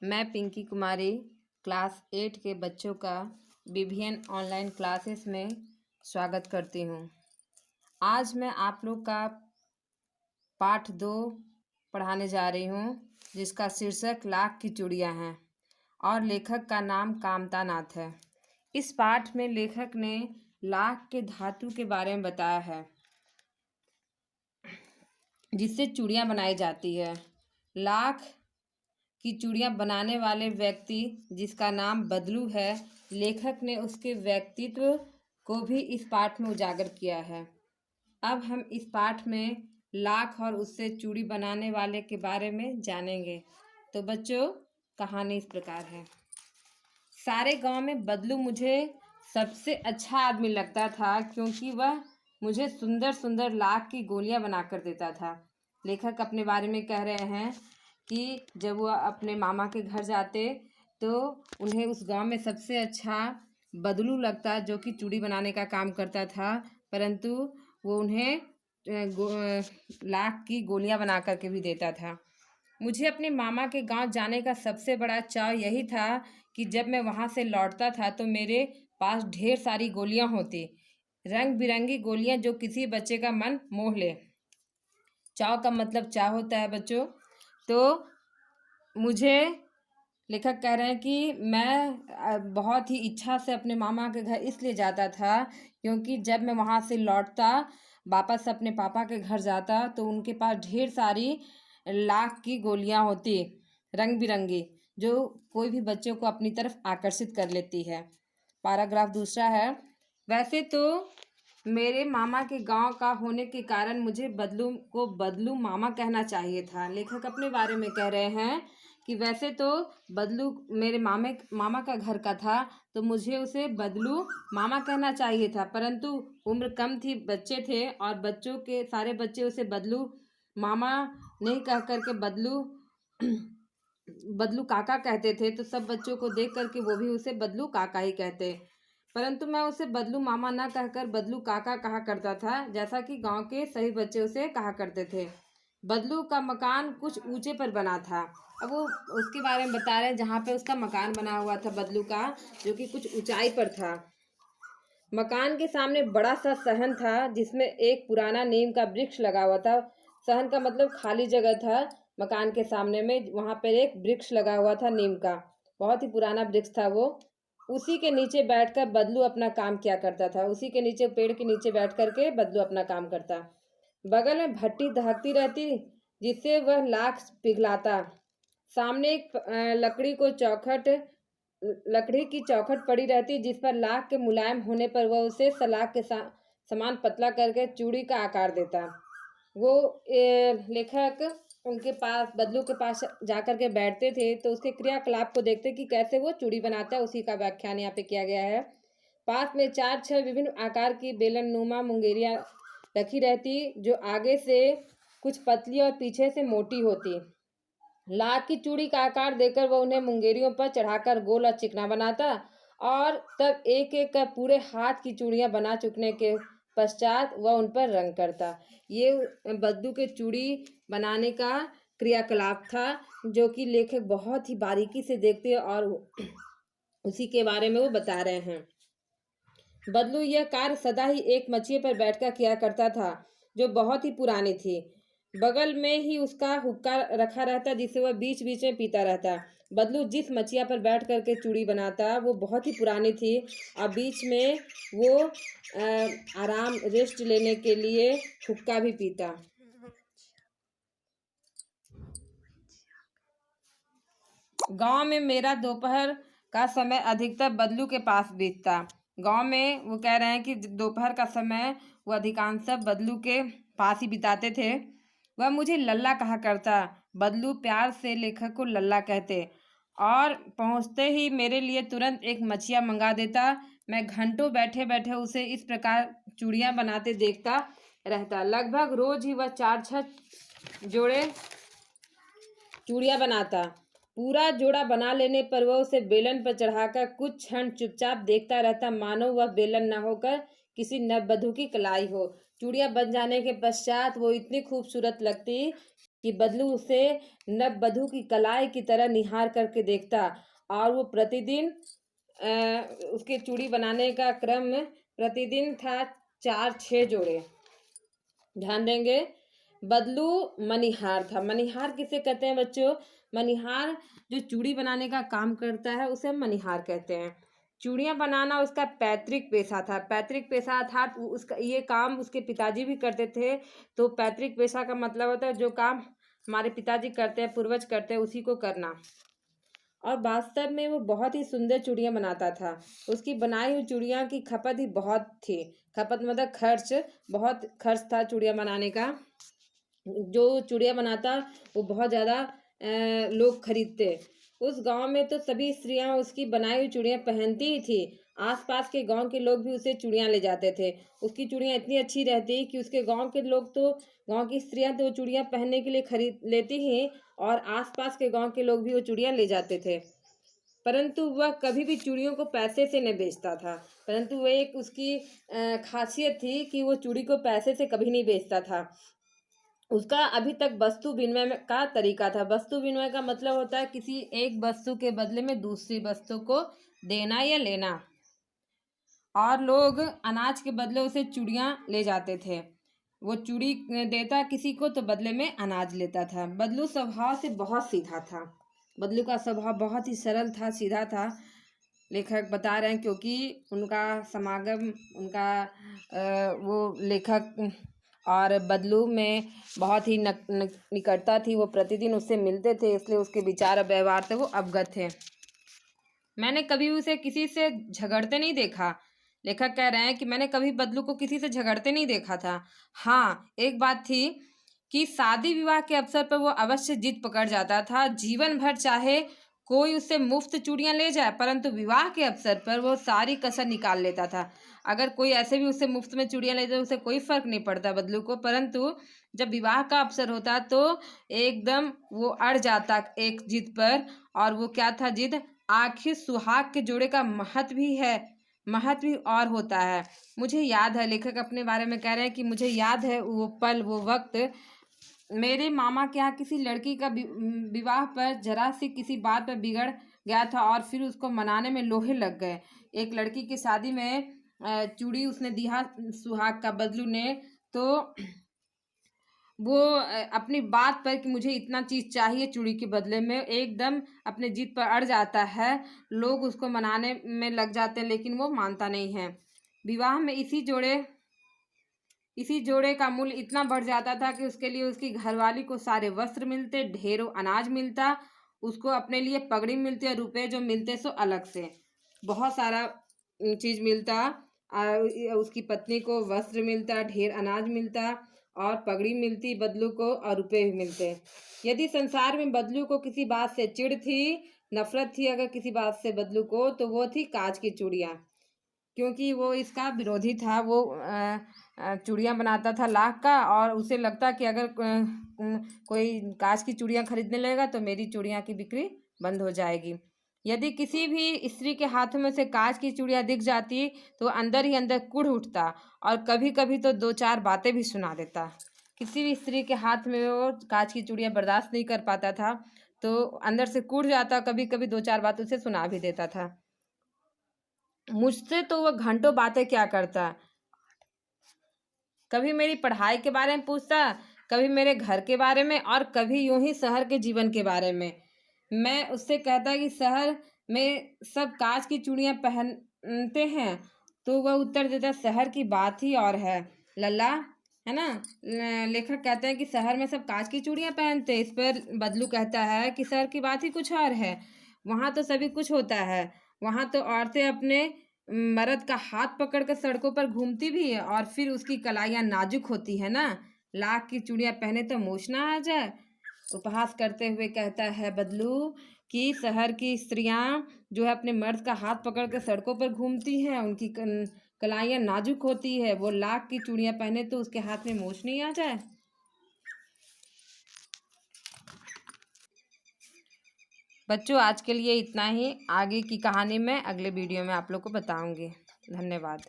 मैं पिंकी कुमारी क्लास 8 के बच्चों का BVN ऑनलाइन क्लासेस में स्वागत करती हूँ। आज मैं आप लोग का पाठ 2 पढ़ाने जा रही हूँ, जिसका शीर्षक लाख की चूड़ियाँ हैं और लेखक का नाम कामता नाथ है। इस पाठ में लेखक ने लाख के धातु के बारे में बताया है, जिससे चूड़ियाँ बनाई जाती है। लाख की चूड़ियाँ बनाने वाले व्यक्ति, जिसका नाम बदलू है, लेखक ने उसके व्यक्तित्व को भी इस पाठ में उजागर किया है। अब हम इस पाठ में लाख और उससे चूड़ी बनाने वाले के बारे में जानेंगे। तो बच्चों, कहानी इस प्रकार है। सारे गांव में बदलू मुझे सबसे अच्छा आदमी लगता था, क्योंकि वह मुझे सुंदर सुंदर लाख की गोलियां बनाकर देता था। लेखक अपने बारे में कह रहे हैं कि जब वह अपने मामा के घर जाते तो उन्हें उस गांव में सबसे अच्छा बदलू लगता, जो कि चूड़ी बनाने का काम करता था, परंतु वो उन्हें लाख की गोलियां बना करके भी देता था। मुझे अपने मामा के गांव जाने का सबसे बड़ा चाव यही था कि जब मैं वहां से लौटता था तो मेरे पास ढेर सारी गोलियां होती, रंग बिरंगी गोलियां, जो किसी बच्चे का मन मोह ले। चाव का मतलब चाव होता है बच्चों। तो मुझे लेखक कह रहे हैं कि मैं बहुत ही इच्छा से अपने मामा के घर इसलिए जाता था, क्योंकि जब मैं वहाँ से लौटता, वापस अपने पापा के घर जाता, तो उनके पास ढेर सारी लाख की गोलियां होती, रंग बिरंगी, जो कोई भी बच्चों को अपनी तरफ आकर्षित कर लेती है। पैराग्राफ दूसरा है। वैसे तो मेरे मामा के गांव का होने के कारण मुझे बदलू को बदलू मामा कहना चाहिए था। लेखक अपने बारे में कह रहे हैं कि वैसे तो बदलू मेरे मामा का घर का था, तो मुझे उसे बदलू मामा कहना चाहिए था, परंतु उम्र कम थी, बच्चे थे, और बच्चों के सारे बच्चे उसे बदलू मामा नहीं कह करके बदलू काका कहते थे। तो सब बच्चों को देख करके वो भी उसे बदलू काका ही कहते, परंतु मैं उसे बदलू मामा न कहकर बदलू काका कहा करता था, जैसा कि गांव के सभी बच्चे उसे कहा करते थे। बदलू का मकान कुछ ऊंचे पर बना था। अब वो उसके बारे में बता रहे हैं जहाँ पे उसका मकान बना हुआ था बदलू का, जो कि कुछ ऊंचाई पर था। मकान के सामने बड़ा सा सहन था, जिसमें एक पुराना नीम का वृक्ष लगा हुआ था। सहन का मतलब खाली जगह था मकान के सामने में, वहाँ पर एक वृक्ष लगा हुआ था नीम का, बहुत ही पुराना वृक्ष था वो। उसी के नीचे बैठकर बदलू अपना काम किया करता था। उसी के नीचे, पेड़ के नीचे बैठ करके बदलू अपना काम करता। बगल में भट्टी दहकती रहती, जिससे वह लाख पिघलाता। सामने एक लकड़ी की चौखट पड़ी रहती, जिस पर लाख के मुलायम होने पर वह उसे सलाख के समान पतला करके चूड़ी का आकार देता। वो लेखक उनके पास, बदलू के पास जाकर के बैठते थे, तो उसके क्रियाकलाप को देखते कि कैसे वो चूड़ी बनाता है, उसी का व्याख्यान यहाँ पे किया गया है। पास में 4-6 विभिन्न आकार की बेलन नुमा मुंगेरियां रखी रहती, जो आगे से कुछ पतली और पीछे से मोटी होती। लाख की चूड़ी का आकार देकर वह उन्हें मुंगेरियों पर चढ़ाकर गोल और चिकना बनाता, और तब एक एक कर पूरे हाथ की चूड़ियां बना चुकने के पश्चात वह उन पर रंग करता। ये बदलू के चूड़ी बनाने का क्रियाकलाप था, जो कि लेखक बहुत ही बारीकी से देखते और उसी के बारे में वो बता रहे हैं। बदलू यह कार्य सदा ही एक मचिए पर बैठकर किया करता था, जो बहुत ही पुरानी थी। बगल में ही उसका हुक्का रखा रहता, जिसे वह बीच बीच में पीता रहता। बदलू जिस मचिया पर बैठ करके चूड़ी बनाता, वो बहुत ही पुरानी थी, और बीच में वो आराम रेस्ट लेने के लिए हुक्का भी पीता। गांव में मेरा दोपहर का समय अधिकतर बदलू के पास बीतता। गांव में वो कह रहे हैं कि दोपहर का समय वो अधिकांश बदलू के पास ही बिताते थे। वह मुझे लल्ला कहा करता। बदलू प्यार से लेखक को लल्ला कहते, और पहुंचते ही मेरे लिए तुरंत एक मछिया मंगा देता। मैं घंटों बैठे बैठे उसे इस प्रकार चूड़ियां बनाते देखता रहता। लगभग रोज ही वह 4-6 जोड़े चूड़ियां बनाता। पूरा जोड़ा बना लेने पर वह उसे बेलन पर चढ़ाकर कुछ क्षण चुपचाप देखता रहता, मानो वह बेलन न होकर किसी नववधू की कलाई हो। चूड़ियां बन जाने के पश्चात वो इतनी खूबसूरत लगती कि बदलू उसे नववधू की कलाई की तरह निहार करके देखता और वो प्रतिदिन उसके चूड़ी बनाने का क्रम प्रतिदिन था 4-6 जोड़े। ध्यान देंगे, बदलू मनिहार था। मनिहार किसे कहते हैं बच्चों? मनिहार जो चूड़ी बनाने का काम करता है उसे हम मनिहार कहते हैं। चूड़ियाँ बनाना उसका पैतृक पेशा था। पैतृक पेशा अर्थात उसका ये काम उसके पिताजी भी करते थे। तो पैतृक पेशा का मतलब होता है जो काम हमारे पिताजी करते हैं, पूर्वज करते हैं, उसी को करना। और वास्तव में वो बहुत ही सुंदर चूड़ियाँ बनाता था। उसकी बनाई हुई चूड़ियाँ की खपत ही बहुत थी। खपत मतलब खर्च, बहुत खर्च था चूड़ियाँ बनाने का। जो चूड़ियाँ बनाता वो बहुत ज़्यादा लोग खरीदते। उस गांव में तो सभी स्त्रियां उसकी बनाई हुई चूड़ियाँ पहनती ही थी। आसपास के गांव के लोग भी उसे चूड़ियाँ ले जाते थे। उसकी चूड़ियाँ इतनी अच्छी रहती कि उसके गांव के लोग तो, गांव की स्त्रियां तो वो चूड़ियाँ पहनने के लिए खरीद लेती ही, और आसपास के गांव के लोग भी वो चूड़ियाँ ले जाते थे। परंतु वह कभी भी चूड़ियों को पैसे से नहीं बेचता था। परंतु वह एक उसकी खासियत थी कि वो चूड़ी को पैसे से कभी नहीं बेचता था। उसका अभी तक वस्तु विनिमय का तरीका था। वस्तु विनिमय का मतलब होता है किसी एक वस्तु के बदले में दूसरी वस्तु को देना या लेना। और लोग अनाज के बदले उसे चूड़ियाँ ले जाते थे। वो चूड़ी देता किसी को तो बदले में अनाज लेता था। बदलू स्वभाव से बहुत सीधा था। बदलू का स्वभाव बहुत ही सरल था, सीधा था। लेखक बता रहे हैं क्योंकि उनका समागम, उनका वो लेखक और बदलू में बहुत ही निकटता थी। वो प्रतिदिन उससे मिलते थे, इसलिए उसके विचार और व्यवहार से वो अवगत थे। मैंने कभी उसे किसी से झगड़ते नहीं देखा। लेखक कह रहे हैं कि मैंने कभी बदलू को किसी से झगड़ते नहीं देखा था। हाँ, एक बात थी कि शादी विवाह के अवसर पर वो अवश्य जिद पकड़ जाता था। जीवन भर चाहे कोई उससे मुफ्त चूड़ियाँ ले जाए, परंतु विवाह के अवसर पर वो सारी कसर निकाल लेता था। अगर कोई ऐसे भी उससे मुफ्त में चूड़ियाँ ले जाए उसे कोई फर्क नहीं पड़ता बदलू को, परंतु जब विवाह का अवसर होता तो एकदम वो अड़ जाता एक जिद पर। और वो क्या था जिद? आखिर सुहाग के जोड़े का महत्व भी है, महत्व भी और होता है। मुझे याद है, लेखक अपने बारे में कह रहे हैं कि मुझे याद है वो पल, वो वक्त। मेरे मामा के यहाँ किसी लड़की का विवाह पर जरा सी किसी बात पर बिगड़ गया था और फिर उसको मनाने में लोहे लग गए। एक लड़की की शादी में चूड़ी उसने दिया सुहाग का, बदलू ने, तो वो अपनी बात पर कि मुझे इतना चीज़ चाहिए चूड़ी के बदले में, एकदम अपने जिद पर अड़ जाता है। लोग उसको मनाने में लग जाते हैं लेकिन वो मानता नहीं है। विवाह में इसी जोड़े का मूल्य इतना बढ़ जाता था कि उसके लिए उसकी घरवाली को सारे वस्त्र मिलते, ढेरों अनाज मिलता, उसको अपने लिए पगड़ी मिलती और रुपए जो मिलते सो अलग से बहुत सारा चीज़ मिलता। उसकी पत्नी को वस्त्र मिलता, ढेर अनाज मिलता और पगड़ी मिलती बदलू को, और रुपए भी मिलते। यदि संसार में बदलू को किसी बात से चिढ़ थी, नफरत थी अगर किसी बात से बदलू को, तो वो थी कांच की चूड़ियाँ। क्योंकि वो इसका विरोधी था। वो चूड़ियाँ बनाता था लाख का, और उसे लगता कि अगर कोई कांच की चूड़ियाँ खरीदने लगेगा तो मेरी चूड़ियाँ की बिक्री बंद हो जाएगी। यदि किसी भी स्त्री के हाथों में से कांच की चूड़ियाँ दिख जाती तो अंदर ही अंदर कुढ़ उठता, और कभी कभी तो 2-4 बातें भी सुना देता। किसी भी स्त्री के हाथ में वो कांच की चूड़ियाँ बर्दाश्त नहीं कर पाता था, तो अंदर से कुढ़ जाता, कभी कभी 2-4 बात उसे सुना भी देता था। मुझसे तो वह घंटों बातें क्या करता, कभी मेरी पढ़ाई के बारे में पूछता, कभी मेरे घर के बारे में, और कभी यूं ही शहर के जीवन के बारे में। मैं उससे कहता कि शहर में सब कांच की चूड़ियाँ पहनते हैं, तो वह उत्तर देता शहर की बात ही और है लल्ला, है ना। लेखक कहते हैं कि शहर में सब कांच की चूड़ियाँ पहनते हैं। इस पर बदलू कहता है कि शहर की बात ही कुछ और है। वहाँ तो सभी कुछ होता है। वहाँ तो औरतें अपने मर्द का हाथ पकड़कर सड़कों पर घूमती भी है, और फिर उसकी कलाइयाँ नाजुक होती है ना। लाख की चूड़ियाँ पहने तो मूछ ना आ जाए। उपहास करते हुए कहता है बदलू कि शहर की स्त्रियां जो है अपने मर्द का हाथ पकड़कर सड़कों पर घूमती हैं, उनकी कलाइयाँ नाजुक होती है। वो लाख की चूड़ियाँ पहने तो उसके हाथ में मूछ नहीं आ जाए। बच्चों, आज के लिए इतना ही। आगे की कहानी मैं अगले वीडियो में आप लोग को बताऊंगी। धन्यवाद।